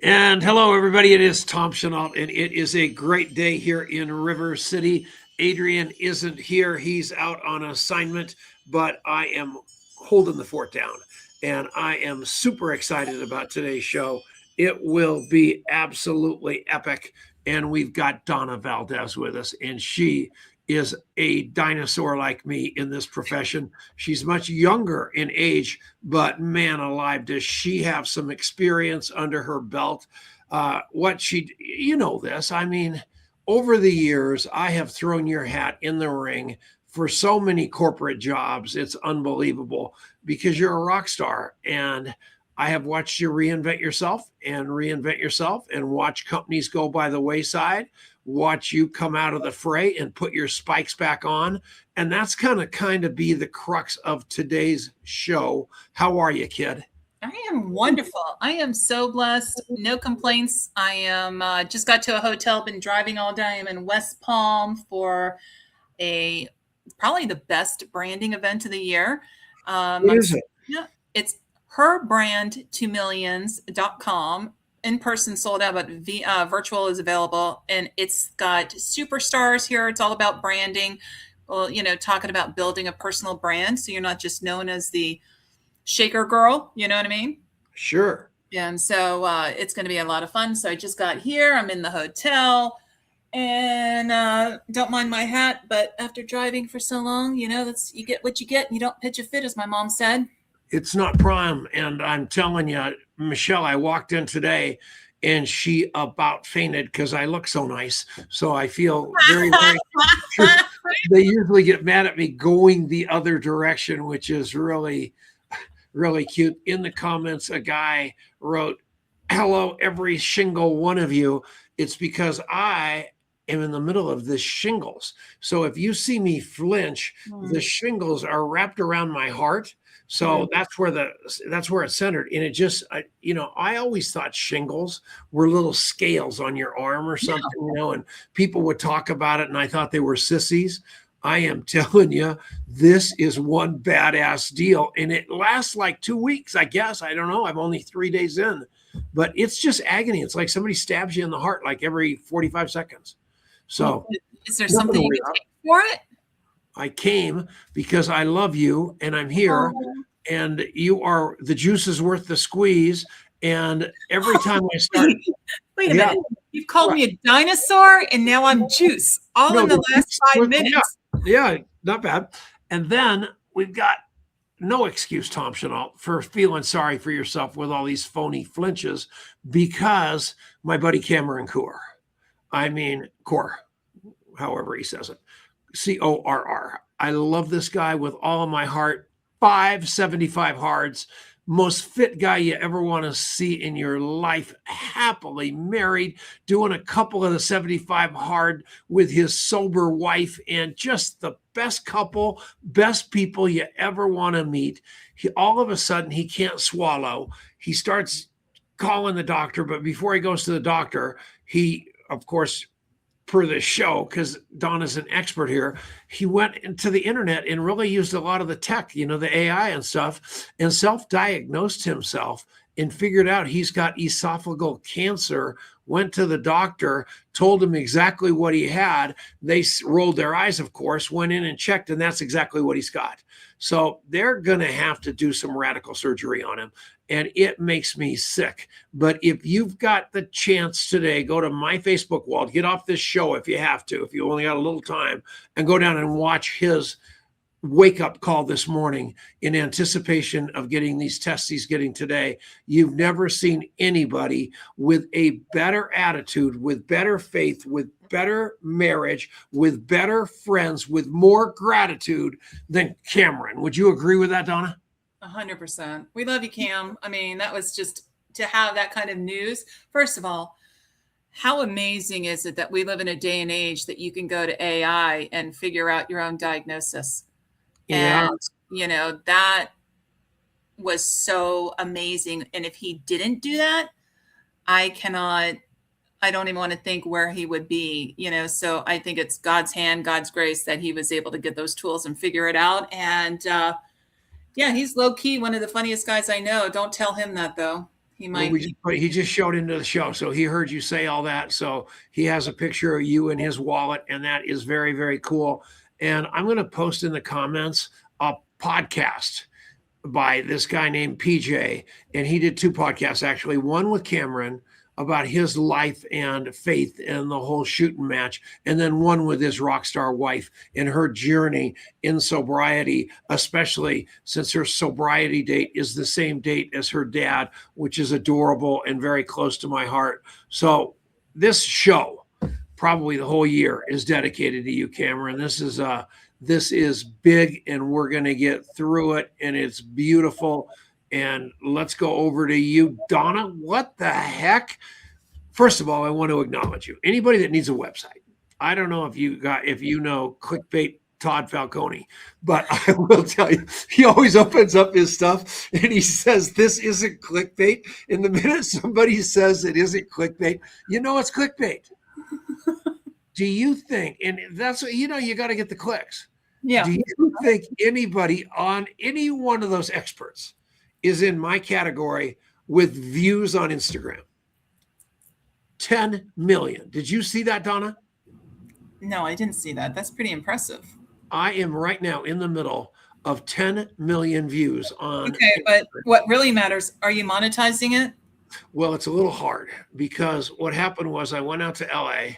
And hello, everybody. It is Tom Chenault, and it is a great day here in River City. Adrian isn't here, he's out on assignment, but I am holding the fort down. And I am super excited about today's show. It will be absolutely epic. And we've got Donna Valdes with us, and she is a dinosaur like me in this profession. She's much younger in age, but man alive, does she have some experience under her belt. You know this. I mean, over the years, I have thrown your hat in the ring for so many corporate jobs. It's unbelievable because you're a rock star. And I have watched you reinvent yourself and watch companies go by the wayside, watch you come out of the fray and put your spikes back on. And that's kind of be the crux of today's show. How are you, kid? I am wonderful. I am so blessed. No complaints. I am just got to a hotel, been driving all day. I'm in West Palm for probably the best branding event of the year. What is it? Yeah, it's herbrand2millions.com. In person sold out, but virtual is available, and it's got superstars here. It's all about branding. Well, talking about building a personal brand, so you're not just known as the shaker girl. You know what I mean? Sure. And so it's going to be a lot of fun. So I just got here. I'm in the hotel, and don't mind my hat, but after driving for so long, you get what you get, and you don't pitch a fit, as my mom said. It's not prime. And I'm telling you, Michelle, I walked in today and she about fainted because I look so nice. So I feel very, very sure. They usually get mad at me going the other direction, which is really, really cute. In the comments, a guy wrote, "Hello, every single one of you. It's because I am in the middle of this shingles. So if you see me flinch, the shingles are wrapped around my heart. So that's where it's centered." And it just, I always thought shingles were little scales on your arm or something, and people would talk about it, and I thought they were sissies. I am telling you, this is one badass deal, and it lasts like 2 weeks, I guess. I don't know. I'm only 3 days in, but it's just agony. It's like somebody stabs you in the heart like every 45 seconds. So, is there something you can take for it? I came because I love you and I'm here, and the juice is worth the squeeze. And every time I start, wait a minute, you've called me a dinosaur and now I'm juice in the last 5 minutes. Yeah, not bad. And then we've got no excuse, Tom Chenault, for feeling sorry for yourself with all these phony flinches because my buddy Cameron Corr, however he says it, Corr. I love this guy with all of my heart. 575 hards, most fit guy you ever want to see in your life, happily married, doing a couple of the 75 hard with his sober wife, and just the best couple, best people you ever want to meet. All of a sudden, he can't swallow. He starts calling the doctor, but before he goes to the doctor, he, of course, per the show, because Donna's an expert here, he went into the internet and really used a lot of the tech, the AI and stuff, and self-diagnosed himself and figured out he's got esophageal cancer, went to the doctor, told him exactly what he had. They rolled their eyes, of course, went in and checked, and that's exactly what he's got. So they're going to have to do some radical surgery on him, and it makes me sick. But if you've got the chance today, go to my Facebook wall, get off this show if you have to, if you only got a little time, and go down and watch his wake-up call this morning in anticipation of getting these tests he's getting today. You've never seen anybody with a better attitude, with better faith, with better marriage, with better friends, with more gratitude than Cameron. Would you agree with that, Donna? 100%. We love you, Cam. I mean, that was just to have that kind of news. First of all, how amazing is it that we live in a day and age that you can go to AI and figure out your own diagnosis? Yeah. And, that was so amazing. And if he didn't do that, I don't even want to think where he would be, so I think it's God's hand, God's grace that he was able to get those tools and figure it out. And he's low key one of the funniest guys I know. Don't tell him that, though. He Well, might. he just showed into the show, so he heard you say all that. So he has a picture of you in his wallet, and that is very, very cool. And I'm going to post in the comments a podcast by this guy named PJ, and he did two podcasts actually. One with Cameron about his life and faith and the whole shooting match, and then one with his rock star wife and her journey in sobriety, especially since her sobriety date is the same date as her dad, which is adorable and very close to my heart. So this show, probably the whole year, is dedicated to you, Cameron. This is big, and we're going to get through it, and it's beautiful. And let's go over to you, Donna. What the heck? First of all, I want to acknowledge you. Anybody that needs a website, I don't know if you know Clickbait Todd Falcone, but I will tell you, he always opens up his stuff and he says, this isn't clickbait. And the minute somebody says it isn't clickbait, you know it's clickbait. Do you think, and that's what, you got to get the clicks. Yeah. Do you think anybody on any one of those experts is in my category with views on Instagram? 10 million. Did you see that, Donna? No, I didn't see that. That's pretty impressive. I am right now in the middle of 10 million views on. Okay, but what really matters, are you monetizing it? Well, it's a little hard because what happened was I went out to LA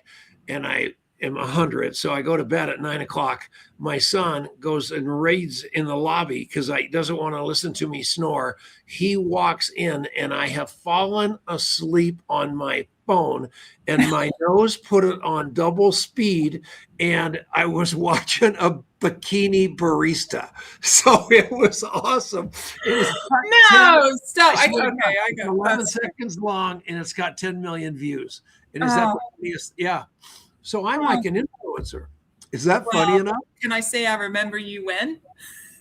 and I am 100. So I go to bed at 9:00. My son goes and raids in the lobby because he doesn't want to listen to me snore. He walks in and I have fallen asleep on my phone and my nose put it on double speed and I was watching a bikini barista. So it was awesome. It was stop. I got 11 seconds long and it's got 10 million views. And is that yeah. So I'm like an influencer. Is that funny enough? Can I say I remember you when?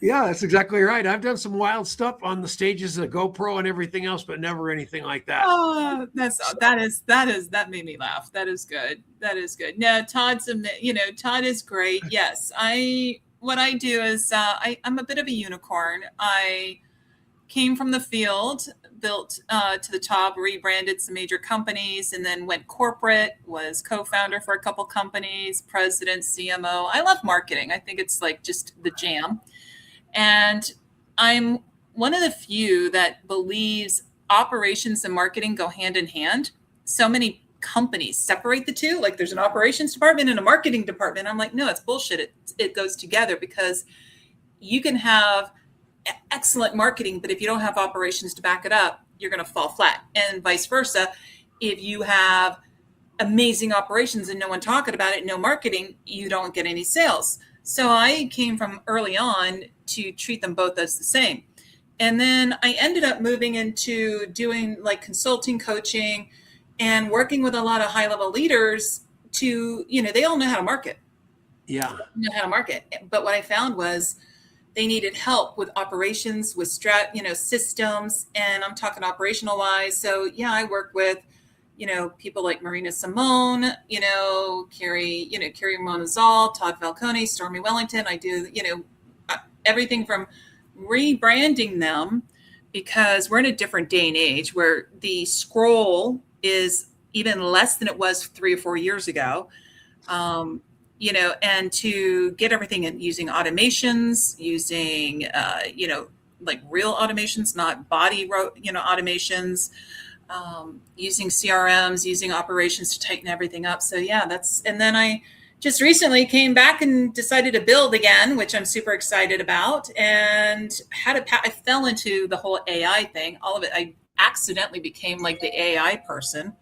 Yeah, that's exactly right. I've done some wild stuff on the stages of GoPro and everything else, but never anything like that. Oh, that made me laugh. That is good. That is good. No, Todd is great. Yes. What I do is I'm a bit of a unicorn. I came from the field, built to the top, rebranded some major companies, and then went corporate, was co-founder for a couple companies, president, CMO. I love marketing. I think it's like just the jam. And I'm one of the few that believes operations and marketing go hand in hand. So many companies separate the two. Like there's an operations department and a marketing department. I'm like, no, it's bullshit. It goes together because you can have excellent marketing, but if you don't have operations to back it up, you're going to fall flat. And vice versa. If you have amazing operations and no one talking about it, no marketing, you don't get any sales. So I came from early on to treat them both as the same. And then I ended up moving into doing like consulting, coaching, and working with a lot of high-level leaders to, they all know how to market. Yeah. Know how to market. But what I found was they needed help with operations, with systems, and I'm talking operational wise. So yeah, I work with, people like Marina Simone, Carrie Monazal, Todd Falcone, Stormy Wellington. I do, everything from rebranding them because we're in a different day and age where the scroll is even less than it was 3 or 4 years ago. And to get everything in using automations, using, like real automations, not body, automations, using CRMs, using operations to tighten everything up. So yeah, and then I just recently came back and decided to build again, which I'm super excited about, and I fell into the whole AI thing, all of it. I accidentally became like the AI person.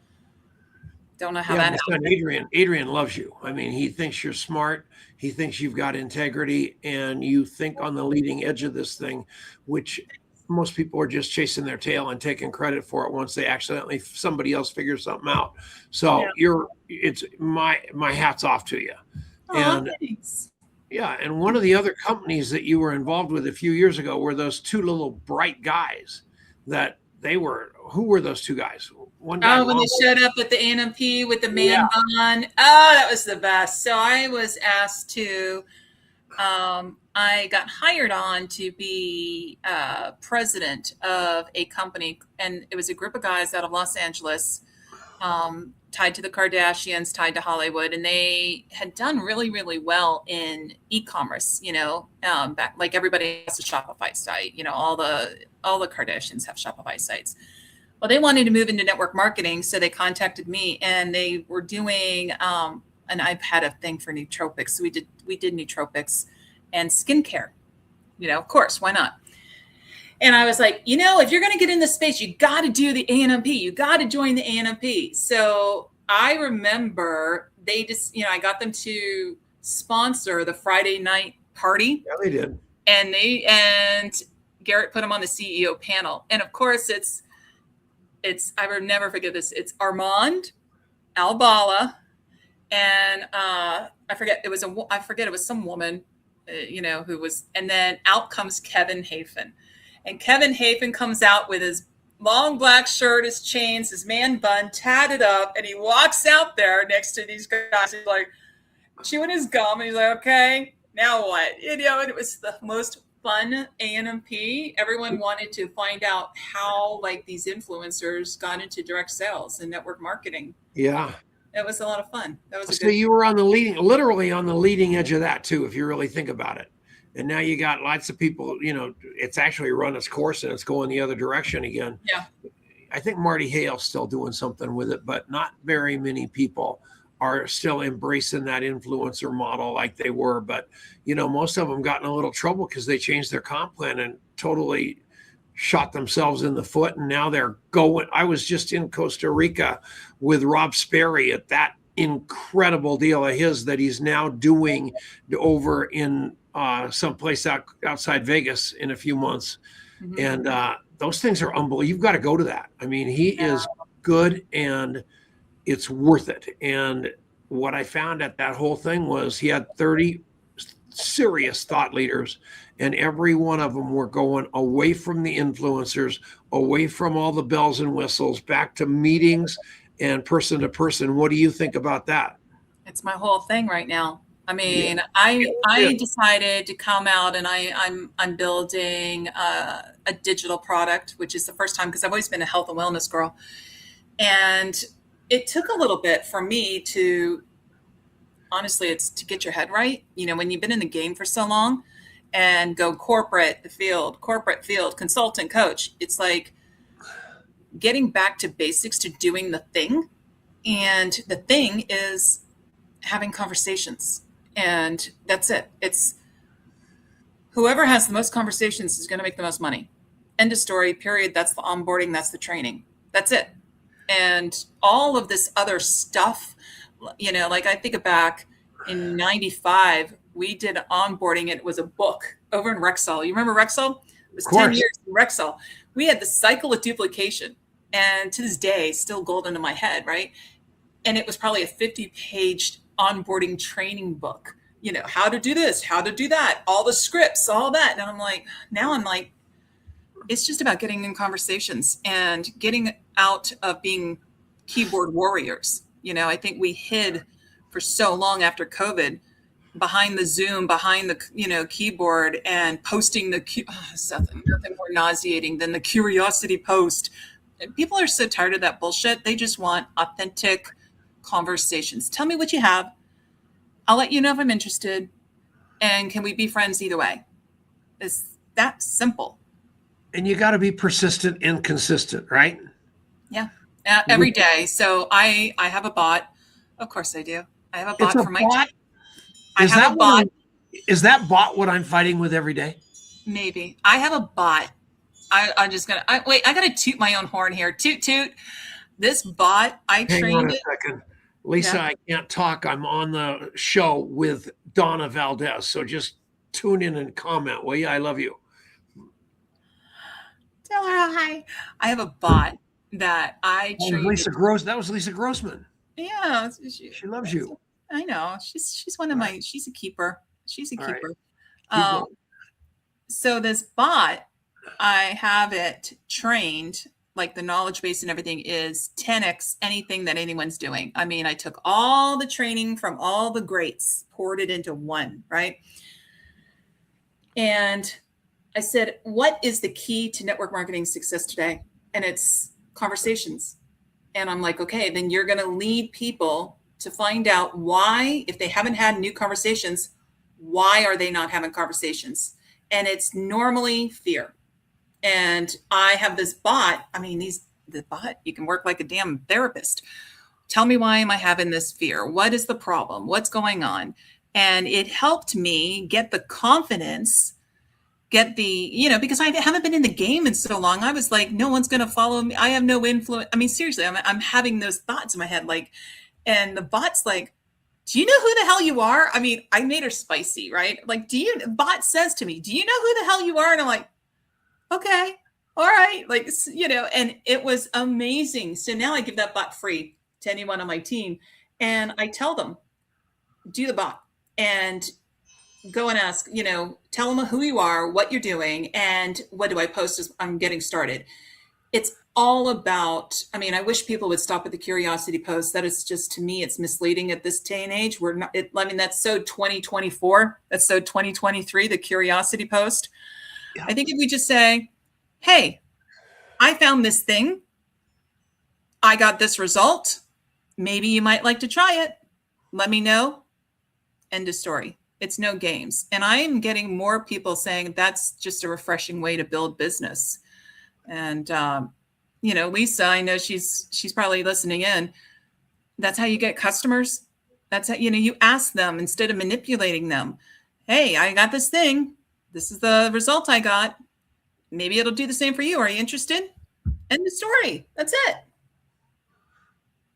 Don't know how that happened. Adrian loves you. I mean, he thinks you're smart. He thinks you've got integrity and you think on the leading edge of this thing, which most people are just chasing their tail and taking credit for it once somebody else figures something out. So it's my hat's off to you. And thanks. Yeah. And one of the other companies that you were involved with a few years ago were those two little bright guys who were those two guys? One guy when they showed up at the ANMP with the man bun. Oh, that was the best. So I was asked to I got hired on to be president of a company, and it was a group of guys out of Los Angeles, tied to the Kardashians, tied to Hollywood, and they had done really, really well in e-commerce. Back like everybody has a Shopify site. All the Kardashians have Shopify sites. Well, they wanted to move into network marketing, so they contacted me, and they were doing. And I've had a thing for nootropics, so we did nootropics and skincare. Of course, why not? And I was like, if you're going to get in this space, you got to do the A&MP. You got to join the A&MP. So I remember they just, I got them to sponsor the Friday night party. Yeah, they did. And Garrett put them on the CEO panel. And of course, it's I will never forget this. It's Armand, Albala, and I forget it was some woman, who was, and then out comes Kevin Hafen. And Kevin Hafen comes out with his long black shirt, his chains, his man bun, tatted up, and he walks out there next to these guys. He's like chewing his gum, and he's like, "Okay, now what?" And it was the most fun A&MP. Everyone wanted to find out how these influencers got into direct sales and network marketing. Yeah. It was a lot of fun. That was so you were literally on the leading edge of that too, if you really think about it. And now you got lots of people, it's actually run its course and it's going the other direction again. Yeah. I think Marty Hale's still doing something with it, but not very many people are still embracing that influencer model like they were. But, most of them got in a little trouble because they changed their comp plan and totally shot themselves in the foot. And now they're going. I was just in Costa Rica with Rob Sperry at that incredible deal of his that he's now doing over in someplace outside Vegas in a few months. Mm-hmm. And those things are unbelievable. You've got to go to that. I mean, he is good and it's worth it. And what I found at that whole thing was he had 30 serious thought leaders, and every one of them were going away from the influencers, away from all the bells and whistles, back to meetings and person to person. What do you think about that? It's my whole thing right now. I mean, I decided to come out, and I'm building a digital product, which is the first time, because I've always been a health and wellness girl. And it took a little bit for me to, honestly, it's to get your head right. When you've been in the game for so long and go corporate field, consultant, coach, it's like getting back to basics, to doing the thing. And the thing is having conversations. And that's it. It's whoever has the most conversations is going to make the most money. End of story, period. That's the onboarding. That's the training. That's it. And all of this other stuff, I think back in 95, we did onboarding. It was a book over in Rexall. You remember Rexall? It was 10 years in Rexall. We had the cycle of duplication. And to this day, still golden in my head, right? And it was probably a 50-page onboarding training book. How to do this, how to do that, all the scripts, all that. And I'm like, it's just about getting in conversations and getting out of being keyboard warriors. I think we hid for so long after COVID behind the Zoom, behind the, keyboard, and posting nothing more nauseating than the curiosity post. And people are so tired of that bullshit. They just want authentic conversations. Tell me what you have. I'll let you know if I'm interested. And can we be friends either way? It's that simple. And you got to be persistent and consistent, right? Yeah. Every day. So I have a bot. Of course I do. I have a bot for my bot. I have a bot. Is that bot what I'm fighting with every day? Maybe. I have a bot. I'm just going to wait. I got to toot my own horn here. Toot, toot. This bot, I trained it. Hang on a second. Lisa, yeah. I can't talk. I'm on the show with Donna Valdes. So just tune in and comment, will you? I love you. Tell her hi. I have a bot that I trained. That was Lisa Grossman. Yeah. She loves you. I know. She's one of my, she's a keeper. She's a keeper. Right. So this bot, I have it trained, like the knowledge base and everything is 10x anything that anyone's doing. I mean, I took all the training from all the greats, poured it into one, right? And I said, what is the key to network marketing success today? And it's conversations. And I'm like, okay, then you're going to lead people to find out why, if they haven't had new conversations, why are they not having conversations? And it's normally fear. And I have this bot. I mean, the bot, you can work like a damn therapist. Tell me, why am I having this fear? What is the problem? What's going on? And it helped me get the confidence, get the, because I haven't been in the game in so long. I was like, no one's going to follow me. I have no influence. I mean, seriously, I'm having those thoughts in my head. Like, and the bot's like, do you know who the hell you are? I mean, I made her spicy, right? Like, bot says to me, do you know who the hell you are? And I'm like, okay, all right. Like, and it was amazing. So now I give that bot free to anyone on my team. And I tell them, do the bot and go and ask, tell them who you are, what you're doing, and what do I post as I'm getting started. It's all about, I mean, I wish people would stop at the curiosity post. That is just, to me, it's misleading at this day and age. That's so 2024. That's so 2023, the curiosity post. Yeah. I think if we just say, hey, I found this thing. I got this result. Maybe you might like to try it. Let me know. End of story. It's no games. And I am getting more people saying that's just a refreshing way to build business. And, Lisa, I know she's probably listening in. That's how you get customers. That's how, you ask them instead of manipulating them. Hey, I got this thing. This is the result I got. Maybe it'll do the same for you. Are you interested? End of story. That's it.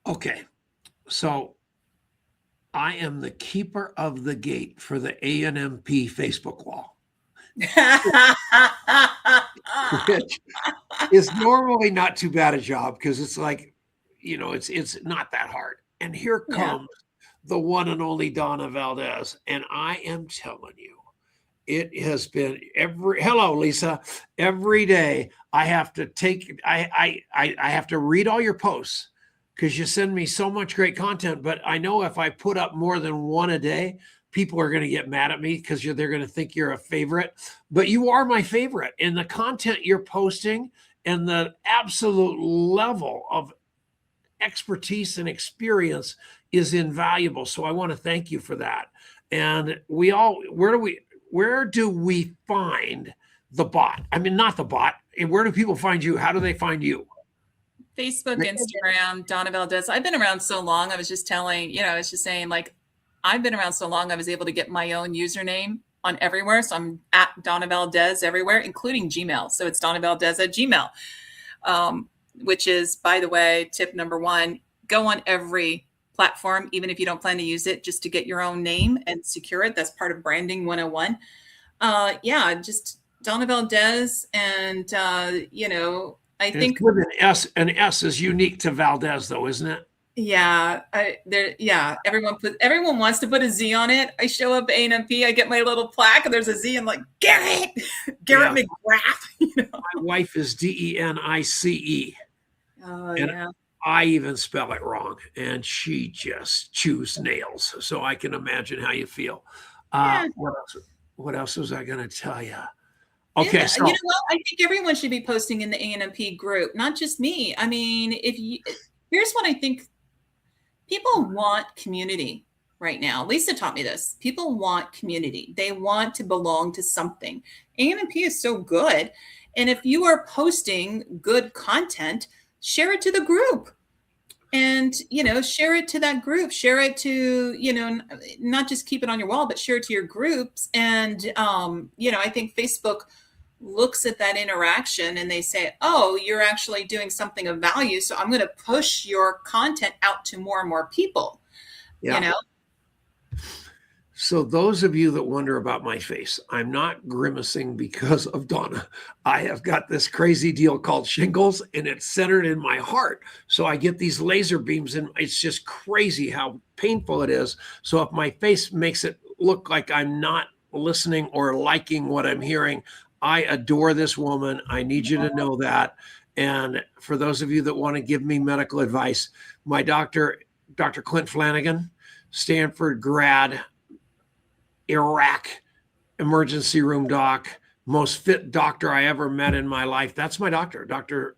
Okay. So I am the keeper of the gate for the ANMP Facebook wall. Which is normally not too bad a job because it's like, it's not that hard. And here comes the one and only Donna Valdes. And I am telling you, it has been hello, Lisa, every day I have to I have to read all your posts because you send me so much great content. But I know if I put up more than one a day, people are going to get mad at me because they're going to think you're a favorite. But you are my favorite. And the content you're posting and the absolute level of expertise and experience is invaluable. So I want to thank you for that. And where do we find the bot? I mean, not the bot. And where do people find you? How do they find you? Facebook, Instagram, Donna Valdes. I've been around so long. I was just saying, like, I've been around so long, I was able to get my own username on everywhere. So I'm at Donna Valdes everywhere, including Gmail. So it's Donna Valdes at Gmail, which is, by the way, tip number one, go on every platform, even if you don't plan to use it, just to get your own name and secure it. That's part of branding 101. Just Donna Valdes. And, I think with an S is unique to Valdes though, isn't it? Yeah. Everyone wants to put a Z on it. I show up at ANMP, I get my little plaque and there's a Z. I'm like, Garrett McGrath. My wife is DENICE. Oh, and I even spell it wrong, and she just chews nails. So I can imagine how you feel. What else was I going to tell you? Okay, yeah, so I think everyone should be posting in the ANMP group, not just me. I mean, here's what I think. People want community right now. Lisa taught me this. People want community. They want to belong to something. ANMP is so good. And if you are posting good content, share it to the group. And, share it to that group. Share it to, not just keep it on your wall, but share it to your groups. And, I think Facebook looks at that interaction and they say, oh, you're actually doing something of value. So I'm going to push your content out to more and more people, So those of you that wonder about my face, I'm not grimacing because of Donna. I have got this crazy deal called shingles and it's centered in my heart. So I get these laser beams and it's just crazy how painful it is. So if my face makes it look like I'm not listening or liking what I'm hearing, I adore this woman. I need you to know that. And for those of you that want to give me medical advice, my doctor, Dr. Clint Flanagan, Stanford grad, Iraq, emergency room doc, most fit doctor I ever met in my life. That's my doctor, Dr.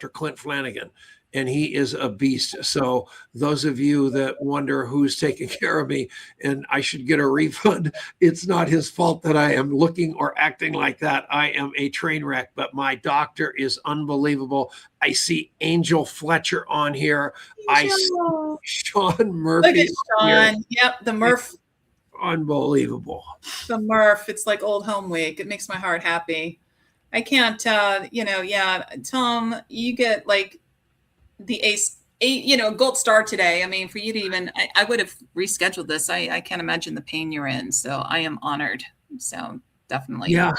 Clint Flanagan. And he is a beast. So those of you that wonder who's taking care of me and I should get a refund, it's not his fault that I am looking or acting like that. I am a train wreck, but my doctor is unbelievable. I see Angel Fletcher on here. I see Sean Murphy. Look at Sean. Yep, the Murph. Unbelievable. The Murph. It's like old home week. It makes my heart happy. I can't, Tom, you get like the ace, gold star today. I mean, for you to even, I would have rescheduled this. I can't imagine the pain you're in. So I am honored. So definitely. Yeah.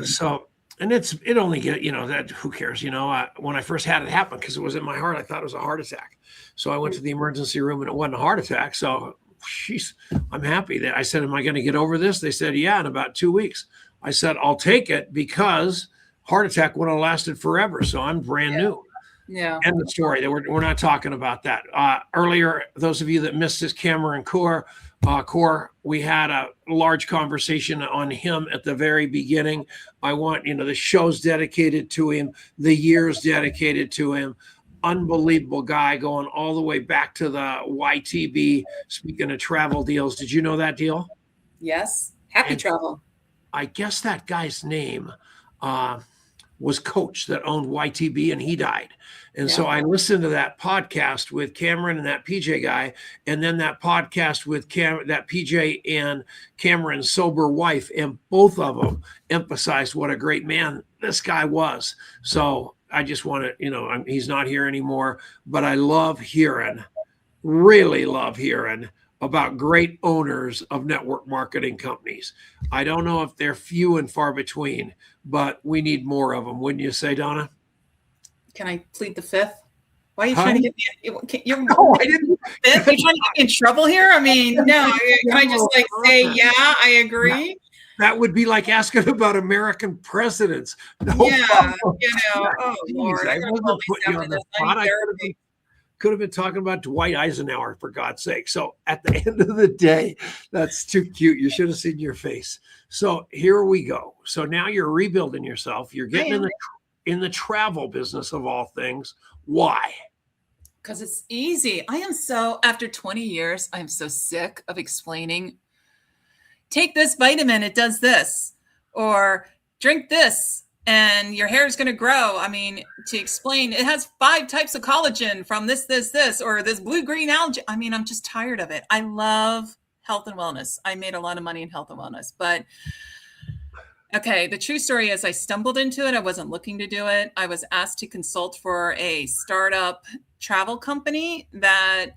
So, and it only get, that who cares, when I first had it happen, because it was in my heart, I thought it was a heart attack. So I went to the emergency room and it wasn't a heart attack. So I'm happy that I said, am I going to get over this? They said, yeah, in about 2 weeks. I said, I'll take it because heart attack would have lasted forever. So I'm brand new. Yeah. End of story. We're not talking about that. Earlier, those of you that missed this Cameron Core, we had a large conversation on him at the very beginning. I want, the show's dedicated to him, the year's dedicated to him. Unbelievable guy going all the way back to the YTB. Speaking of travel deals, did you know that deal? Yes. Happy travel. I guess that guy's name was Coach that owned YTB, and he died. And so I listened to that podcast with Cameron and that PJ guy, and then that podcast with that PJ and Cameron's sober wife, and both of them emphasized what a great man this guy was. So I just want to, he's not here anymore, but I really love hearing about great owners of network marketing companies. I don't know if they're few and far between, but we need more of them. Wouldn't you say, Donna? Can I plead the fifth? Why are you trying to get me? I didn't. You're trying to get me in trouble here? I mean, no. Can I just say, yeah, I agree? That would be like asking about American presidents. No problem. Oh Lord, I wasn't putting you on the spot. I could have been talking about Dwight Eisenhower, for God's sake. So at the end of the day, that's too cute. You should have seen your face. So here we go. So now you're rebuilding yourself. You're getting in the travel business of all things. Why? Because it's easy. After 20 years, I'm so sick of explaining, take this vitamin, it does this, or drink this and your hair is going to grow. I mean, to explain, it has 5 types of collagen from this, or this blue-green algae. I mean, I'm just tired of it. I love health and wellness. I made a lot of money in health and wellness, but okay, the true story is I stumbled into it. I wasn't looking to do it. I was asked to consult for a startup travel company that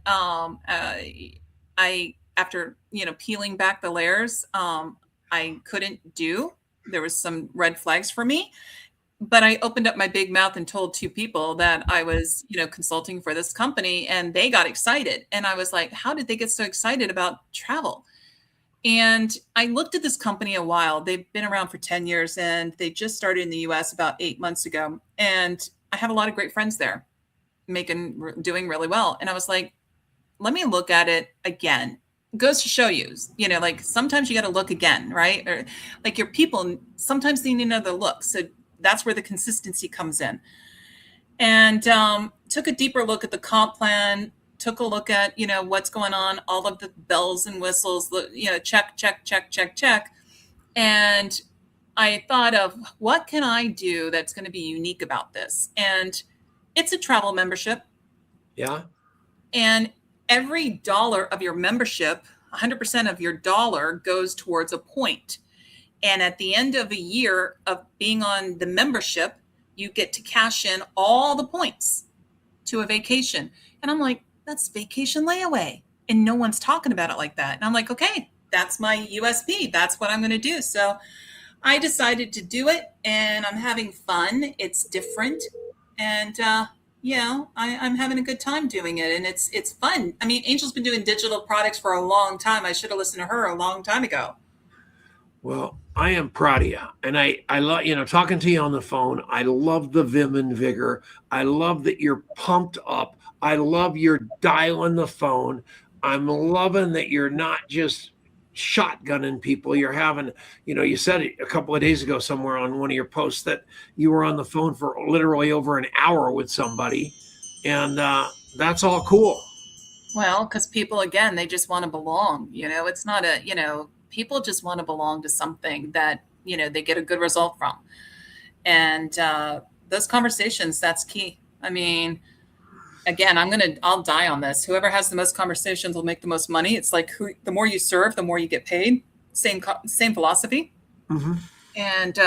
after peeling back the layers, I couldn't do. There was some red flags for me, but I opened up my big mouth and told 2 people that I was, consulting for this company, and they got excited. And I was like, how did they get so excited about travel? And I looked at this company a while. They've been around for 10 years and they just started in the US about 8 months ago. And I have a lot of great friends there doing really well. And I was like, let me look at it again. It goes to show you, like sometimes you got to look again, right? Or like your people, sometimes they need another look. So that's where the consistency comes in. And took a deeper look at the comp plan, took a look at, what's going on, all of the bells and whistles, check. And I thought of what can I do that's going to be unique about this? And it's a travel membership. Yeah. And every dollar of your membership, 100% of your dollar goes towards a point. And at the end of a year of being on the membership, you get to cash in all the points to a vacation. And I'm like, that's vacation layaway. And no one's talking about it like that. And I'm like, okay, that's my USP. That's what I'm going to do. So I decided to do it and I'm having fun. It's different. And, I'm having a good time doing it. And it's fun. I mean, Angel's been doing digital products for a long time. I should have listened to her a long time ago. Well, I am proud of you. And I love, talking to you on the phone. I love the vim and vigor. I love that you're pumped up. I love your dialing the phone. I'm loving that you're not just shotgunning people. You're having, you said a couple of days ago somewhere on one of your posts that you were on the phone for literally over an hour with somebody. And that's all cool. Well, because people, again, they just want to belong. It's not people just want to belong to something that, they get a good result from. And those conversations, that's key. I mean, again, I'll die on this. Whoever has the most conversations will make the most money. It's like the more you serve, the more you get paid. Same philosophy. Mm-hmm. And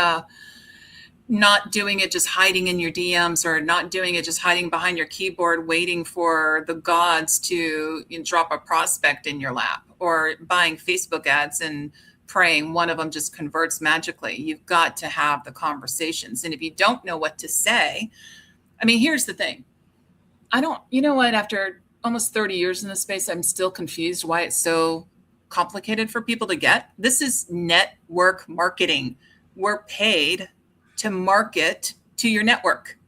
not doing it just hiding in your DMs, or not doing it just hiding behind your keyboard, waiting for the gods to drop a prospect in your lap, or buying Facebook ads and praying one of them just converts magically. You've got to have the conversations. And if you don't know what to say, I mean, here's the thing. After almost 30 years in this space, I'm still confused why it's so complicated for people to get. This is network marketing. We're paid to market to your network.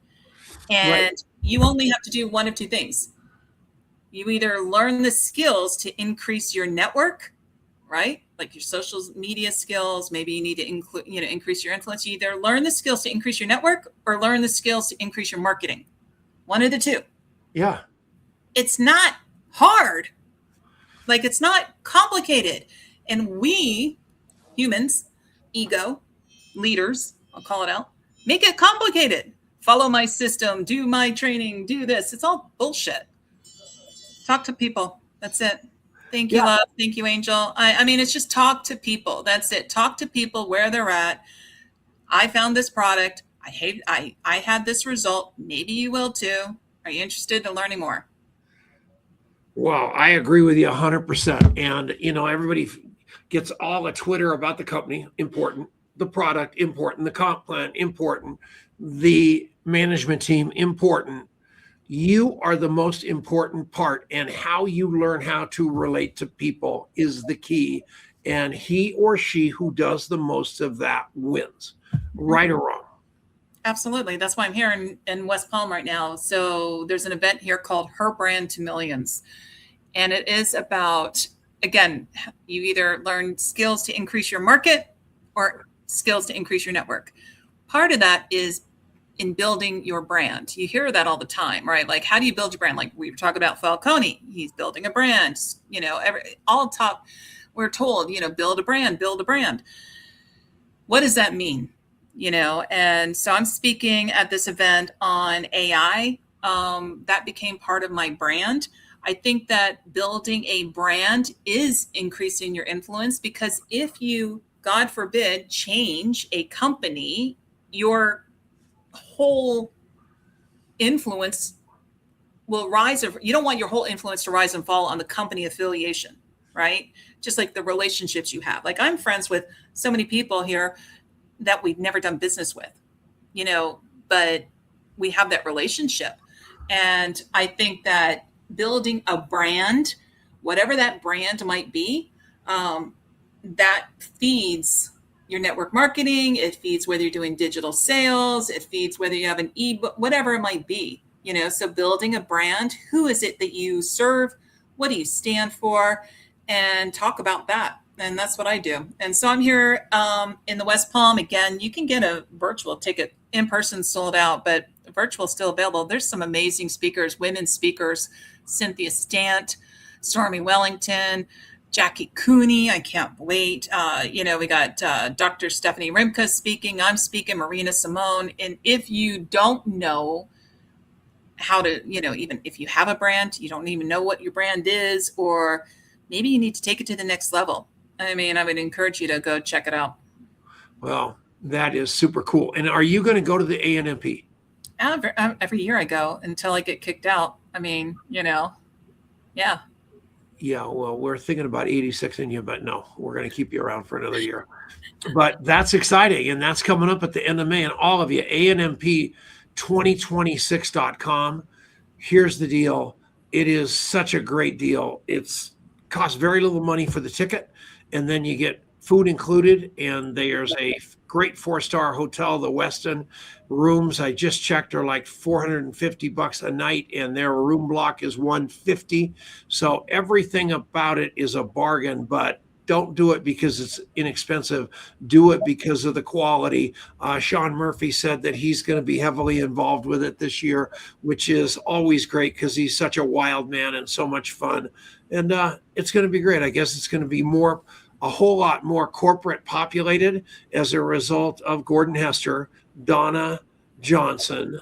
And right. You only have to do one of two things. You either learn the skills to increase your network, right? Like your social media skills. Maybe you need to increase your influence. You either learn the skills to increase your network or learn the skills to increase your marketing. One of the two. Yeah. It's not hard. Like, it's not complicated. And we humans, ego, leaders, I'll call it out, make it complicated. Follow my system, do my training, do this. It's all bullshit. Talk to people. That's it. Thank you, love. Thank you, Angel. I mean, it's just talk to people. That's it. Talk to people where they're at. I found this product. I had this result. Maybe you will too. Are you interested in learning more? Well, I agree with you 100%. And, everybody gets all the Twitter about the company, important, the product, important, the comp plan, important, the management team, important. You are the most important part, and how you learn how to relate to people is the key. And he or she who does the most of that wins, right or wrong. Absolutely. That's why I'm here in West Palm right now. So there's an event here called Her Brand to Millions. And it is about, again, you either learn skills to increase your market or skills to increase your network. Part of that is in building your brand. You hear that all the time, right? Like, how do you build your brand? Like we were talking about Falcone, he's building a brand, we're told, build a brand. What does that mean? And so I'm speaking at this event on AI. That became part of my brand. I think that building a brand is increasing your influence, because if you, God forbid, change a company, your whole influence will rise. You don't want your whole influence to rise and fall on the company affiliation, right? Just like the relationships you have. Like, I'm friends with so many people here that we've never done business with, but we have that relationship. And I think that building a brand, whatever that brand might be, that feeds your network marketing. It feeds whether you're doing digital sales. It feeds whether you have an ebook, whatever it might be, so building a brand. Who is it that you serve? What do you stand for? And talk about that. And that's what I do. And so I'm here in the West Palm. Again, you can get a virtual ticket. In person sold out, but virtual still available. There's some amazing speakers, women speakers, Cynthia Stant, Stormy Wellington, Jackie Cooney. I can't wait. We got Dr. Stephanie Rimka speaking. I'm speaking, Marina Simone. And if you don't know how to, even if you have a brand, you don't even know what your brand is, or maybe you need to take it to the next level. I mean, I would encourage you to go check it out. Well, that is super cool. And are you going to go to the ANMP? Every year I go until I get kicked out. I mean, yeah. Yeah, well, we're thinking about 86 in you, but no, we're going to keep you around for another year. But that's exciting, and that's coming up at the end of May. And all of you, ANMP2026.com. Here's the deal. It is such a great deal. It's costs very little money for the ticket, and then you get food included, and there's a great 4-star hotel, the Westin. Rooms I just checked are like $450 a night, and their room block is $150. So everything about it is a bargain, but don't do it because it's inexpensive. Do it because of the quality. Sean Murphy said that he's going to be heavily involved with it this year, which is always great because he's such a wild man and so much fun. And it's going to be great. I guess it's going to be a whole lot more corporate populated as a result of Gordon Hester, Donna Johnson,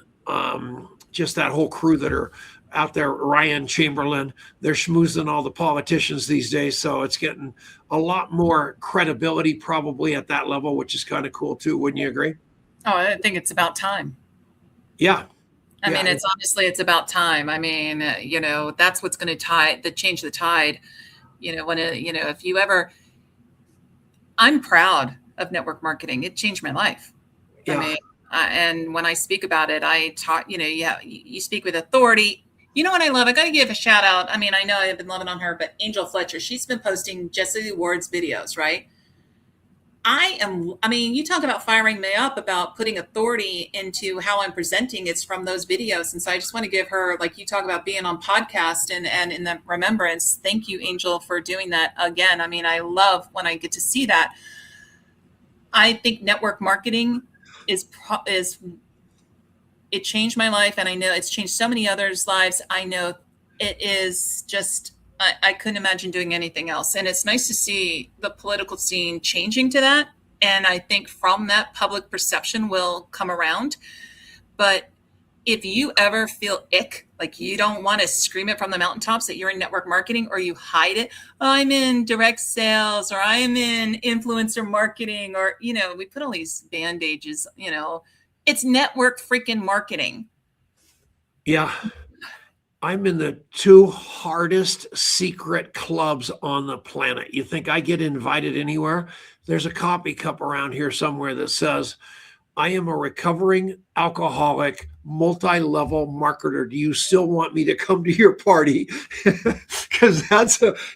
just that whole crew that are out there, Ryan Chamberlain. They're schmoozing all the politicians these days. So it's getting a lot more credibility probably at that level, which is kind of cool too. Wouldn't you agree? Oh, I think it's about time. Yeah. I mean, it's about time. I mean, that's what's going to change the tide. If you ever, I'm proud of network marketing. It changed my life. Yeah. I mean, and when I speak about it, I talk, you speak with authority. You know what I love? I got to give a shout out. I mean, I know I've been loving on her, but Angel Fletcher, she's been posting Jesse Ward's videos, right? You talk about firing me up about putting authority into how I'm presenting. It's from those videos. And so I just want to give her, like you talk about being on podcast and in the remembrance. Thank you, Angel, for doing that again. I mean, I love when I get to see that. I think network marketing it changed my life, and I know it's changed so many others' lives. I know it is just, I couldn't imagine doing anything else. And it's nice to see the political scene changing to that. And I think from that, public perception will come around. But if you ever feel ick, like you don't want to scream it from the mountaintops that you're in network marketing, or you hide it, I'm in direct sales, or I'm in influencer marketing, or, we put all these bandages, it's network freaking marketing. Yeah. I'm in the 2 hardest secret clubs on the planet. You think I get invited anywhere? There's a coffee cup around here somewhere that says, I am a recovering alcoholic, multi-level marketer. Do you still want me to come to your party? Because I'm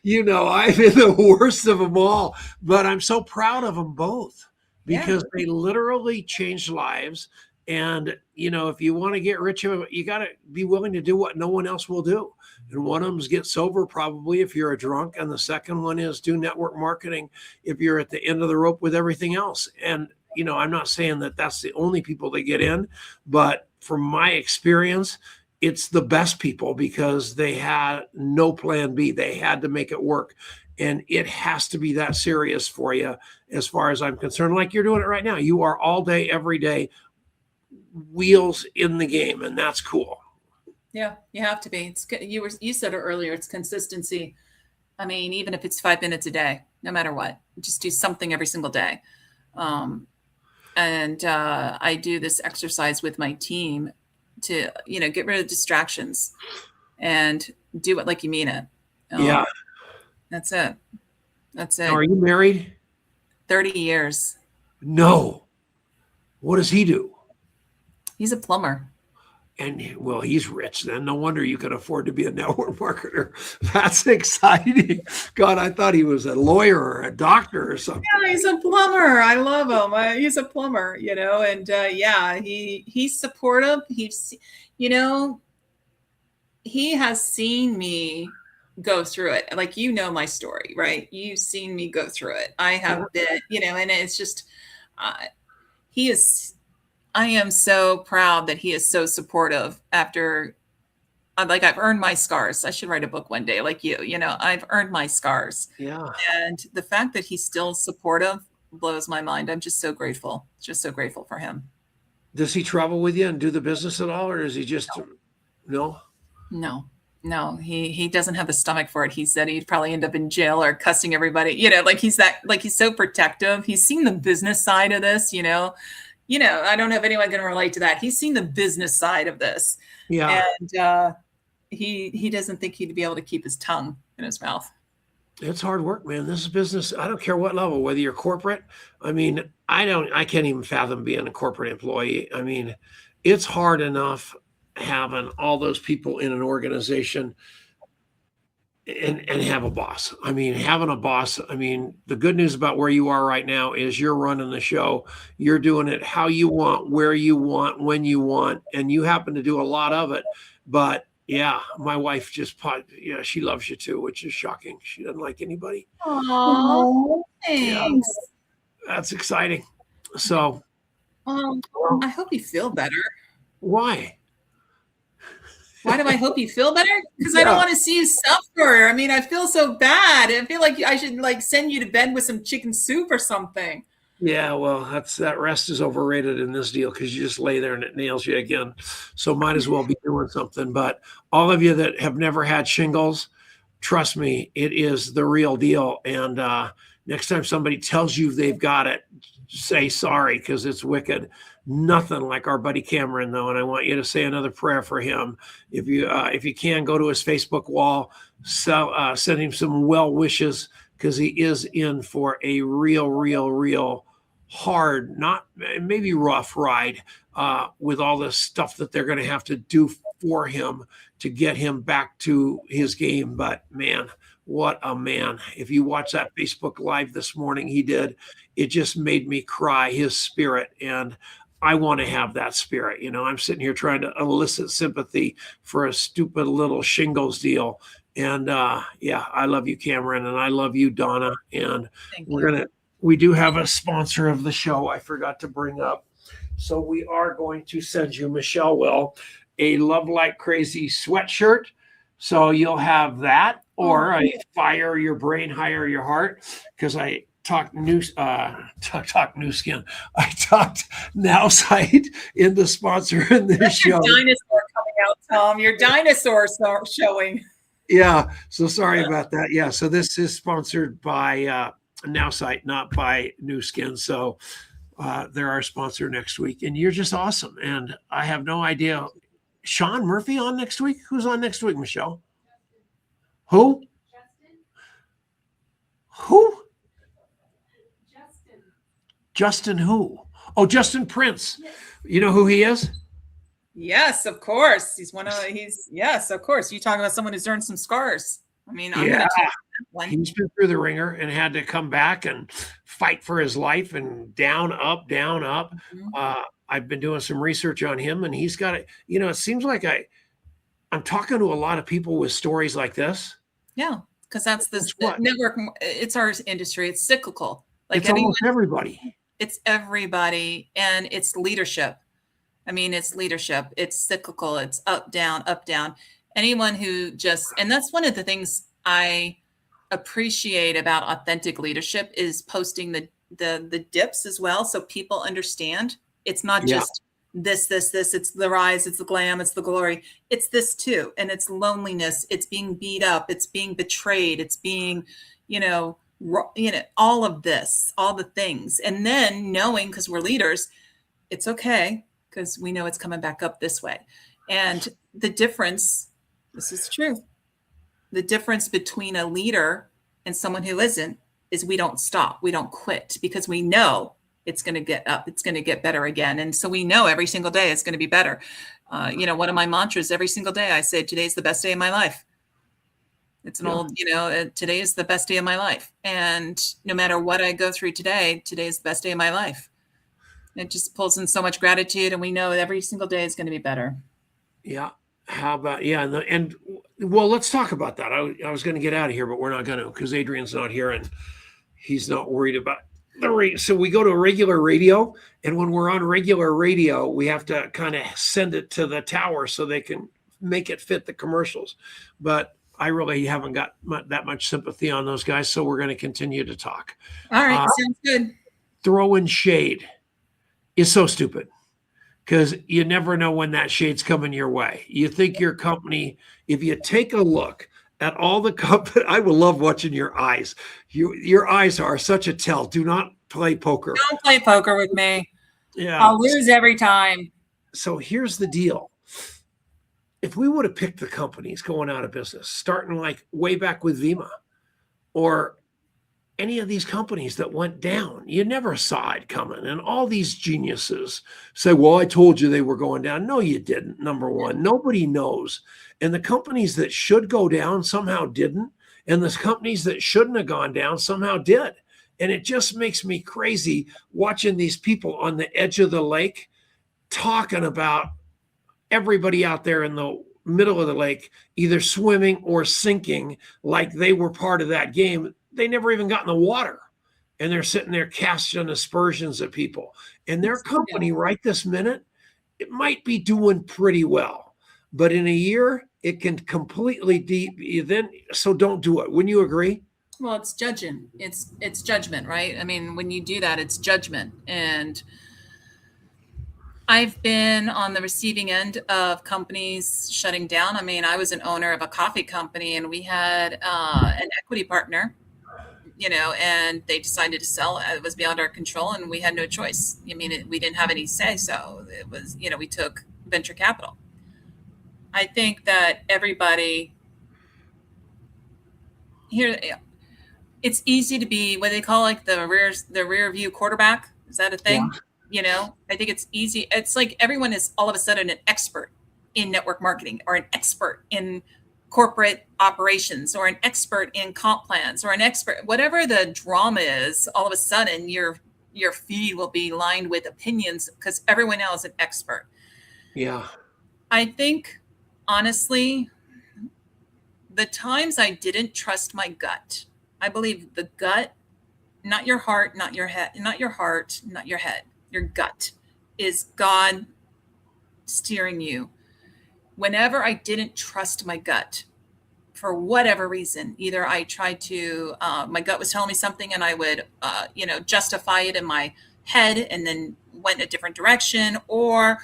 in the worst of them all. But I'm so proud of them both because they literally changed lives. And, if you want to get rich, you got to be willing to do what no one else will do. And one of them is get sober, probably, if you're a drunk. And the second one is do network marketing if you're at the end of the rope with everything else. And, I'm not saying that that's the only people that get in, but from my experience, it's the best people because they had no plan B. They had to make it work. And it has to be that serious for you, as far as I'm concerned, like you're doing it right now. You are all day, every day, wheels in the game, and that's cool. Yeah, you have to be. You said it earlier, it's consistency. I mean, even if it's 5 minutes a day, no matter what, just do something every single day. I do this exercise with my team to, get rid of distractions and do it like you mean it. Yeah. That's it. Now, are you married? 30 years. No. What does he do? He's a plumber. And well, he's rich then. No wonder you can afford to be a network marketer. That's exciting. God, I thought he was a lawyer or a doctor or something. Yeah, he's a plumber. I love him. He's a plumber, and he's supportive. He has seen me go through it. Like, my story, right? You've seen me go through it. I have been, and it's just, I am so proud that he is so supportive after, I've earned my scars. I should write a book one day like you, I've earned my scars. Yeah. And the fact that he's still supportive blows my mind. I'm just so grateful. Just so grateful for him. Does he travel with you and do the business at all? Or is he just, no? No, he doesn't have the stomach for it. He said he'd probably end up in jail or cussing everybody, he's so protective. He's seen the business side of this, I don't know if anyone can relate to that. He's seen the business side of this. Yeah. And he doesn't think he'd be able to keep his tongue in his mouth. It's hard work, man. This is business. I don't care what level, whether you're corporate. I mean, I can't even fathom being a corporate employee. I mean, it's hard enough having all those people in an organization and have a boss. I mean, having a boss, the good news about where you are right now is you're running the show. You're doing it how you want, where you want, when you want, and you happen to do a lot of it. But Yeah, my wife just she loves you too, which is shocking. She doesn't like anybody. Aw, Yeah, thanks. that's exciting. So, Um, well, I hope you feel better. why? Why do I hope you feel better? Because I don't Yeah. want to see you suffer. I mean, I feel so bad. I feel like I should like send you to bed with some chicken soup or something. Yeah, well, that rest is overrated in this deal because you just lay there and it nails you again. So might as well be doing something. But all of you that have never had shingles, trust me, it is the real deal. And next time somebody tells you they've got it, say sorry because it's wicked. Nothing like our buddy Cameron, though, and I want you to say another prayer for him. If you can, go to his Facebook wall, send him some well wishes because he is in for a real hard, not maybe rough ride with all the stuff that they're going to have to do for him to get him back to his game. But man, what a man. If you watch that Facebook Live this morning, he did, it just made me cry, his spirit. And I want to have that spirit. I'm sitting here trying to elicit sympathy for a stupid little shingles deal. And yeah, I love you, Cameron, and I love you, Donna. And Thank we're you. going to we do have a sponsor of the show I forgot to bring up. So we are going to send you, Michelle will, a Love Like Crazy sweatshirt. So you'll have that, or a Fire Your Brain, Hire Your Heart, because I talked new skin. I talked Now.Site in the sponsor in this show. Dinosaur coming out, Tom. Your dinosaur showing. Yeah. So sorry about that. Yeah. So this is sponsored by Now.Site, not by New Skin. So they're our sponsor next week, and you're just awesome. And I have no idea. Sean Murphy on next week? Who's on next week, Michelle? Who? Who? Justin who? Oh, Justin Prince. You know who he is? Yes, of course. Yes, of course. You talking about someone who's earned some scars. I mean, I'm going to take that one. He's been through the ringer and had to come back and fight for his life and down, up, down, up. Mm-hmm. I've been doing some research on him, and he's got it. It seems like I'm talking to a lot of people with stories like this. Yeah, because that's the network. It's our industry. It's cyclical. Like it's almost everybody. It's everybody, and it's leadership. I mean, it's leadership. It's cyclical. It's up, down, up, down. Anyone who and that's one of the things I appreciate about authentic leadership is posting the dips as well, so people understand it's not just this. It's the rise, it's the glam, it's the glory. It's this too, and it's loneliness. It's being beat up. It's being betrayed. It's being, all of this, all the things, and then knowing, because we're leaders, it's okay because we know it's coming back up this way. And the difference, this is true. The difference between a leader and someone who isn't is we don't stop. We don't quit because we know it's going to get up. It's going to get better again. And so we know every single day it's going to be better. One of my mantras every single day, I say, today's the best day of my life. It's an old, today is the best day of my life. And no matter what I go through today, today's the best day of my life. It just pulls in so much gratitude, and we know every single day is going to be better. Yeah. How about, and well, let's talk about that. I was going to get out of here, but we're not going to, because Adrian's not here and he's not worried about so we go to regular radio, and when we're on regular radio, we have to kind of send it to the tower so they can make it fit the commercials. But I really haven't got that much sympathy on those guys, so we're going to continue to talk. All right, sounds good. Throwing shade is so stupid, because you never know when that shade's coming your way. You think your company, if you take a look at all the company, I will love watching your eyes. Your eyes are such a tell. Do not play poker. Don't play poker with me. Yeah. I'll lose every time. So here's the deal. If we would have picked the companies going out of business, starting like way back with Vima or any of these companies that went down, you never saw it coming. And all these geniuses say, well, I told you they were going down. No, you didn't. Number one, nobody knows. And the companies that should go down somehow didn't. And the companies that shouldn't have gone down somehow did. And it just makes me crazy watching these people on the edge of the lake talking about everybody out there in the middle of the lake, either swimming or sinking, like they were part of that game. They never even got in the water. And they're sitting there casting aspersions at people. And their Yeah. company, right this minute, it might be doing pretty well. But in a year, it can completely then so don't do it. Wouldn't you agree? Well, it's judging. It's judgment, right? I mean, when you do that, it's judgment. And I've been on the receiving end of companies shutting down. I mean, I was an owner of a coffee company, and we had an equity partner, and they decided to sell. It was beyond our control, and we had no choice. I mean, we didn't have any say, so it was, we took venture capital. I think that everybody here, it's easy to be what they call like the rear view quarterback. Is that a thing? Yeah. I think it's easy. It's like everyone is all of a sudden an expert in network marketing, or an expert in corporate operations, or an expert in comp plans, or an expert, whatever the drama is. All of a sudden your feed will be lined with opinions because everyone else is an expert. Yeah. I think, honestly, the times I didn't trust my gut, I believe the gut, not your heart, not your head, not your heart, not your head, your gut is God steering you. Whenever I didn't trust my gut, for whatever reason, either I tried to, my gut was telling me something, and I would, justify it in my head and then went a different direction, or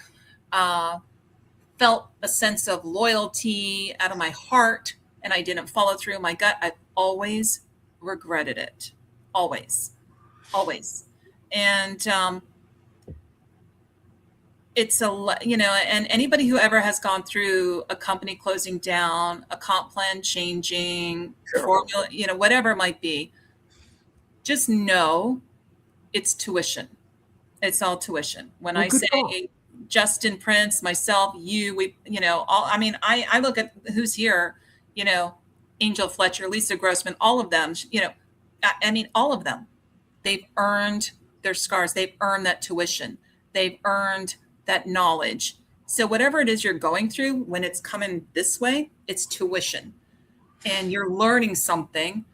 felt a sense of loyalty out of my heart and I didn't follow through my gut, I've always regretted it. Always. Always. And it's and anybody who ever has gone through a company closing down, a comp plan changing, Sure. formula, whatever it might be, just know it's tuition. It's all tuition. When Well, I good call. say Justin, Prince, myself, you, we, all, I mean, I look at who's here, Angel Fletcher, Lisa Grossman, all of them, I mean, all of them, they've earned their scars. They've earned that tuition. They've earned that knowledge. So whatever it is you're going through, when it's coming this way, it's tuition, and you're learning something,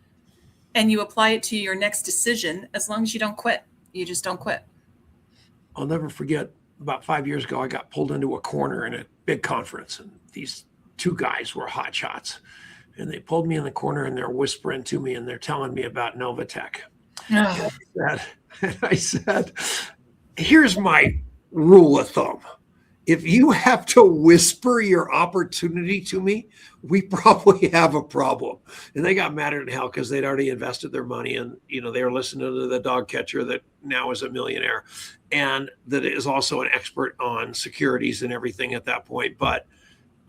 and you apply it to your next decision. As long as you don't quit, you just don't quit. I'll never forget, about 5 years ago, I got pulled into a corner in a big conference, and these two guys were hot shots. And they pulled me in the corner, and they're whispering to me, and they're telling me about Novatech. And I said, here's my rule of thumb. If you have to whisper your opportunity to me, we probably have a problem. And they got mad at hell because they'd already invested their money, and they were listening to the dog catcher that now is a millionaire, and that is also an expert on securities and everything at that point. But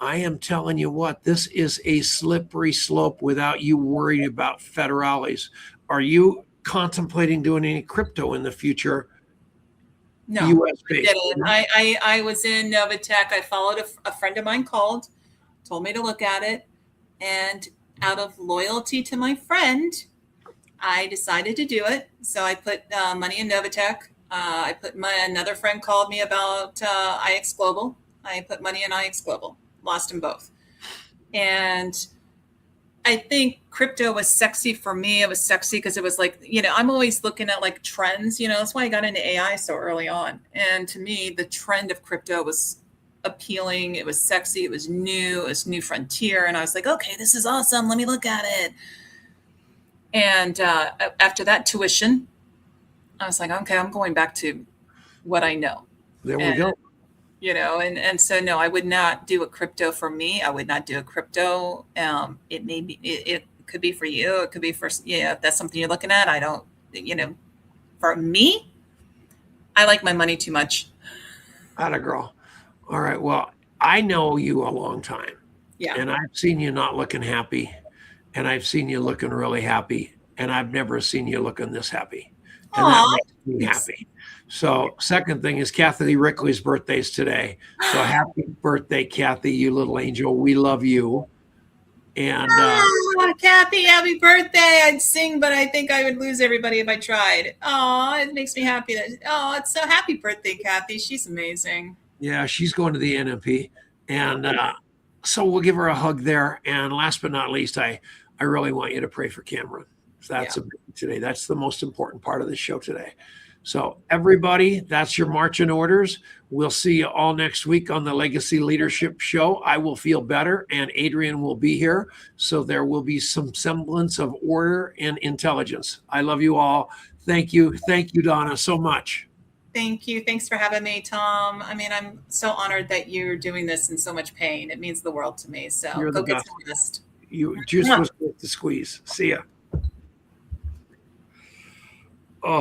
I am telling you what, this is a slippery slope without you worrying about federales. Are you contemplating doing any crypto in the future? No, US I based. didn't. I was in Novatech. I followed a friend of mine called, told me to look at it. And out of loyalty to my friend, I decided to do it. So I put money in Novatech. Another friend called me about IX Global. I put money in IX Global, lost them both. And I think crypto was sexy for me. It was sexy because it was like, I'm always looking at like trends, that's why I got into AI so early on. And to me, the trend of crypto was appealing. It was sexy. It was new. It was new frontier. And I was like, okay, this is awesome. Let me look at it. And after that tuition, I was like, okay, I'm going back to what I know. There we go. And so no, I would not do a crypto for me. I would not do a crypto. It may be, it could be for you. It could be for, if that's something you're looking at. I don't, for me, I like my money too much. Atta girl. All right. Well, I know you a long time. Yeah. And I've seen you not looking happy. And I've seen you looking really happy. And I've never seen you looking this happy. And that makes me happy. So second thing is Kathy Rickley's birthday is today. So happy birthday, Kathy, you little angel. We love you. And Kathy, happy birthday. I'd sing, but I think I would lose everybody if I tried. Oh, it makes me happy. It's so happy birthday, Kathy. She's amazing. yeah, she's going to the NMP. And So we'll give her a hug there. And last but not least, I really want you to pray for Cameron. Yeah. That's a big today. That's the most important part of the show today. So everybody, that's your marching orders. We'll see you all next week on the Legacy Leadership Show. I will feel better, and Adrian will be here. So there will be some semblance of order and intelligence. I love you all. Thank you. Thank you, Donna, so much. Thank you. Thanks for having me, Tom. I mean, I'm so honored that you're doing this in so much pain. It means the world to me. So You're the go get best. some rest. You juice was worth the squeeze. See ya.